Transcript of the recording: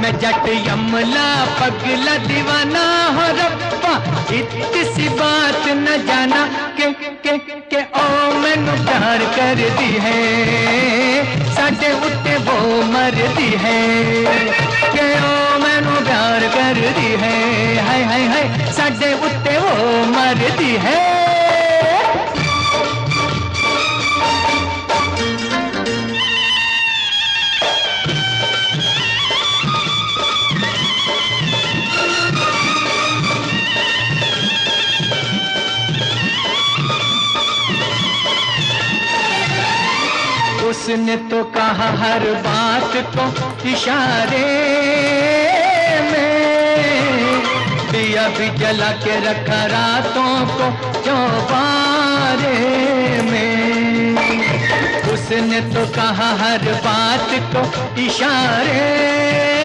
मैं जट यमला पगला दीवाना हो रब्बा, इतनी सी बात न जाना के ओ मैनू प्यार कर दी है, साडे उत्ते वो मरदी है, के ओ मैनू प्यार कर दी है, हाय हाय हाय साडे उत्ते वो मरदी है। उसने तो कहा हर बात को इशारे में, दिया भी जला के रखा रातों को चौबारे में। उसने तो कहा हर बात को इशारे